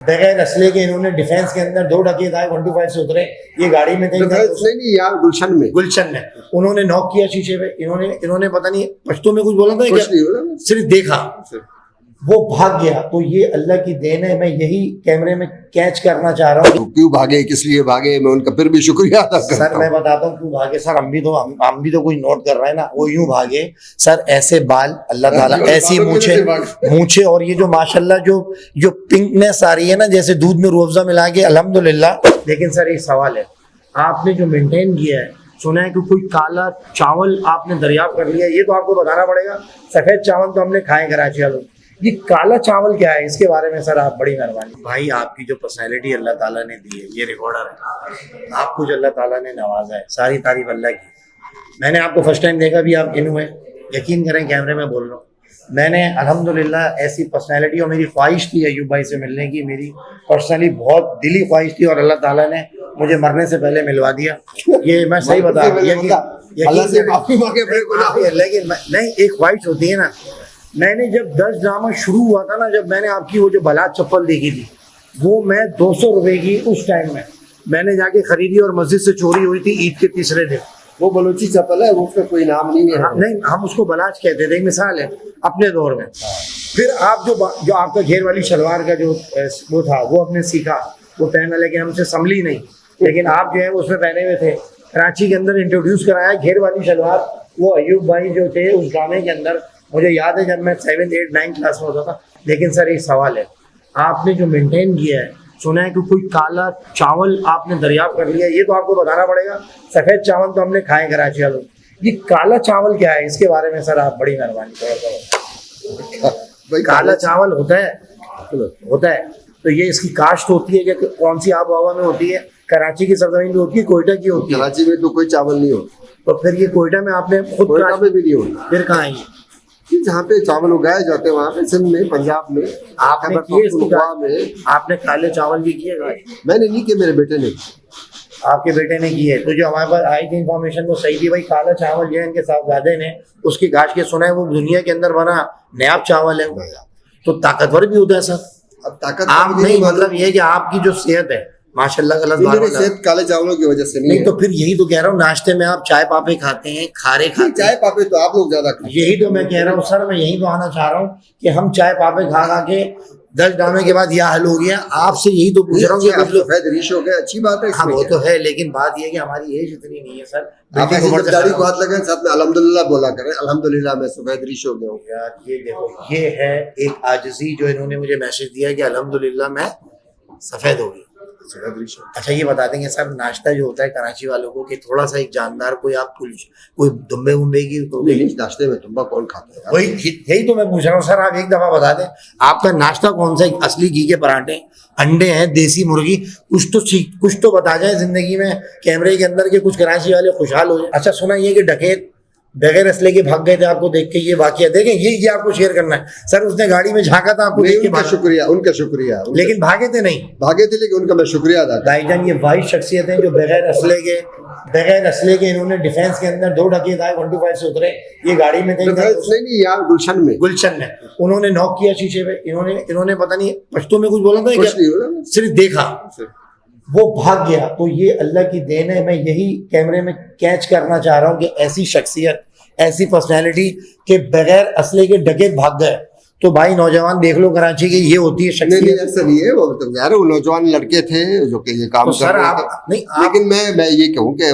بغیر اسلحے کے انہوں نے ڈیفینس کے اندر 2 ڈکیت آئے 125 سے اترے، یہ گاڑی میں کہیں نہیں یار گلشن میں انہوں نے نوک کیا شیشے پہ، انہوں نے پتہ نہیں پشتو میں کچھ بولا تھا کیا، صرف دیکھا وہ بھاگ گیا۔ تو یہ اللہ کی دین ہے، میں یہی کیمرے میں کیچ کرنا چاہ رہا ہوں۔ کیوں بھاگے، کس لیے بھاگے، میں ان کا پھر بھی شکریہ ادا کرتا ہوں۔ سر میں بتاتا ہوں کیوں بھاگے سر، ہم بھی تو کوئی نوٹ کر رہے ہیں نا، وہ یوں بھاگے سر، ایسے بال اللہ تعالیٰ، ایسی مونچھے اور یہ جو ماشاءاللہ جو پنکنیس آ رہی ہے نا، جیسے دودھ میں روح افزا ملا کے، الحمدللہ۔ لیکن سر ایک سوال ہے، آپ نے جو مینٹین کیا ہے، سنا ہے کہ کوئی کالا چاول آپ نے دریافت کر لیا، یہ تو آپ کو بتانا پڑے گا۔ سفید چاول تو ہم نے کھائے کراچی والوں، یہ کالا چاول کیا ہے، اس کے بارے میں سر آپ بڑی مہربانی۔ بھائی آپ کی جو پرسنالٹی اللہ تعالیٰ نے دی ہے، یہ ریکارڈر ہے، آپ کو جو اللہ تعالیٰ نے نوازا ہے، ساری تعریف اللہ کی۔ میں نے آپ کو فرسٹ ٹائم دیکھا بھی، آپ انو ہے، یقین کریں کیمرے میں بول رہا ہوں، میں نے الحمدللہ ایسی پرسنالٹی، اور میری خواہش تھی ایوب بھائی سے ملنے کی، میری پرسنلی بہت دلی خواہش تھی، اور اللہ تعالیٰ نے مجھے مرنے سے پہلے ملوا دیا۔ یہ میں صحیح بتا رہا ہوں، لیکن نہیں، ایک خواہش ہوتی ہے نا۔ میں نے جب 10 ڈرامہ شروع ہوا تھا نا، جب میں نے آپ کی وہ جو بلاد چپل دیکھی تھی، وہ میں 200 روپے کی اس ٹائم میں نے جا کے خریدی، اور مسجد سے چوری ہوئی تھی عید کے تیسرے دن۔ وہ بلوچی چپل ہے، وہ اس کا کوئی نام نہیں ہے، نہیں ہم اس کو بلاج کہتے تھے، ایک مثال ہے اپنے دور میں۔ پھر آپ جو آپ کا گھیر والی شلوار کا جو وہ تھا، وہ ہم نے سیکھا، وہ پہنا، لیکن ہم سے سنبھلی نہیں، لیکن آپ جو ہے اس میں پہنے ہوئے تھے۔ کراچی کے اندر انٹروڈیوس کرایا گھیر والی شلوار، وہ ایوب بھائی جو تھے اس ڈرامے کے اندر، مجھے یاد ہے جب میں 7, 8, 9 کلاس میں ہوتا تھا۔ لیکن سر ایک سوال ہے، آپ نے جو مینٹین کیا ہے، سنا ہے کہ کوئی کالا چاول آپ نے دریافت کر لیا، یہ تو آپ کو بتانا پڑے گا۔ سفید چاول تو ہم نے کھائے کراچی والوں، یہ کالا چاول کیا ہے، اس کے بارے میں سر آپ بڑی مہربانی۔ کالا چاول ہوتا ہے تو یہ اس کی کاشت ہوتی ہے کہ کون سی آب و ہوا میں ہوتی ہے؟ کراچی کی سرزمین میں ہوتی ہے، کوئٹہ کی ہوتی ہے؟ کراچی میں تو کوئی چاول نہیں ہوتا، تو پھر یہ کوئٹہ میں آپ نے خود کوئٹہ میں بھی نہیں ہوتا، پھر کہاں ہے؟ جہاں پہ چاول اگائے جاتے ہیں وہاں پہ، سندھ میں، پنجاب میں، آپ نے آپ نے کالے چاول بھی کیے گا؟ میں نے نہیں کیا، میرے بیٹے نے۔ آپ کے بیٹے نے کی ہے؟ تو جو ہمارے پاس آئی تھی انفارمیشن وہ صحیح تھی بھائی، کالا چاول جو ہے ان کے صاحبزادے نے اس کی گاش کے، سنا ہے وہ دنیا کے اندر بنا نیاب چاول ہے، تو طاقتور بھی ہوتا ہے سر۔ اب طاقت آپ نہیں، مطلب یہ کہ آپ کی جو صحت ہے ماشاء اللہ، میری صحت کالے چاولوں کی وجہ سے نہیں، تو پھر یہی تو کہہ رہا ہوں، ناشتے میں آپ چائے پاپے کھاتے ہیں، کھارے کھاتے ہیں۔ چائے پاپے تو آپ لوگ زیادہ کھاتے ہیں، یہی تو میں کہہ رہا ہوں سر، میں یہی تو آنا چاہ رہا ہوں کہ ہم چائے پاپے کھا کے 10 ڈرامے کے بعد یہ حل ہو گیا۔ آپ سے یہی تو پوچھ رہا ہوں کہ سفید ریش ہو گیا، اچھی بات ہے، ہاں وہ تو ہے، لیکن بات یہ ہے کہ ہماری ایج اتنی نہیں ہے سر۔ آپ ایسی داڑھی کو ہاتھ لگائیں، ساتھ میں الحمدللہ بولا کریں، الحمدللہ میں سفید ریش ہو گیا ہوں۔ یار یہ دیکھو، یہ ہے ایک عاجزی جو انہوں نے مجھے میسج دیا کہ الحمدللہ میں سفید ہو گئی۔ اچھا یہ بتا دیں گے سر، ناشتہ جو ہوتا ہے کراچی والوں کو، کہ تھوڑا سا ایک جاندار کوئی آپ کوئی دمبے ومبے کی تو ناشتے میں تمبا کون کھاتا ہے؟ وہی یہی تو میں پوچھ رہا ہوں سر، آپ ایک دفعہ بتا دیں آپ کا ناشتہ کون سا ہے؟ اصلی گھی کے پراٹھے، انڈے ہیں، دیسی مرغی، کچھ تو بتا جائیں زندگی میں کیمرے کے اندر، کہ کچھ کراچی والے خوشحال ہو جائیں۔ اچھا سنا یہ کہ ڈکیت بغیر اسلحے کے بھاگ گئے تھے، آپ کو دیکھ کے یہ واقعہ دیکھیں، یہ آپ کو شیئر کرنا ہے سر۔ اس نے گاڑی میں جھانکا تھا، آپ کو دیکھ کے ان کا شکریہ، لیکن بھاگے تھے نہیں، بھاگے تھے، لیکن ان کا میں شکریہ ادا کرتا ہوں۔ بھائی جان یہ واحد شخصیت ہیں جو بغیر اسلحے کے انہوں نے ڈیفینس کے اندر 2 ڈکیت آئے 125 سے اترے، یہ گاڑی میں کہیں نہیں یار گلشن میں انہوں نے نوک کیا شیشے پہ، انہوں نے پتہ نہیں پشتو میں کچھ بولا تھا کیا، صرف دیکھا وہ بھاگ گیا۔ تو یہ اللہ کی دین ہے، میں یہی کیمرے میں کیچ کرنا چاہ رہا ہوں کہ ایسی شخصیت، ایسی پرسنالٹی کہ بغیر اسلحے کے ڈکیت بھاگ گئے۔ تو بھائی نوجوان دیکھ لو کراچی کی، یہ ہوتی ہے شخصیت۔ ایسا نہیں ہے، وہ یار وہ نوجوان لڑکے تھے جو کہ یہ کام کر رہے تھے، لیکن میں یہ کہوں کہ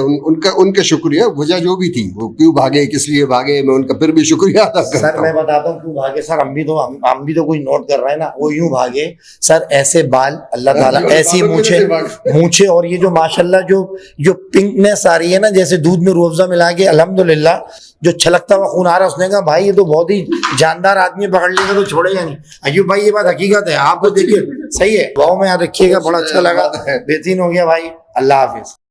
ان کا شکریہ، وجہ جو بھی تھی، وہ کیوں بھاگے، کس لیے بھاگے، میں ان کا پھر بھی شکریہ ادا کرتا ہوں۔ سر میں بتاتا ہوں کیوں بھاگے سر، ہم بھی تو کوئی نوٹ کر رہے ہیں نا، وہ یوں بھاگے سر، ایسے بال اللہ تعالیٰ، ایسی مونچھے اور یہ جو ماشاءاللہ جو پنکنیس آ رہی ہے نا، جیسے دودھ میں روح افزا ملا کے، الحمدللہ جو چھلکتا ہوا خون آ رہا ہے۔ اس نے کہا بھائی یہ تو بہت ہی جاندار آدمی، پکڑ لے گا تو چھوڑے گا نہیں۔ ایوب بھائی یہ بات حقیقت ہے، آپ کو دیکھیے صحیح ہے، واؤ میں یاد رکھیے گا، بڑا اچھا لگا، بہترین ہو گیا بھائی، اللہ حافظ۔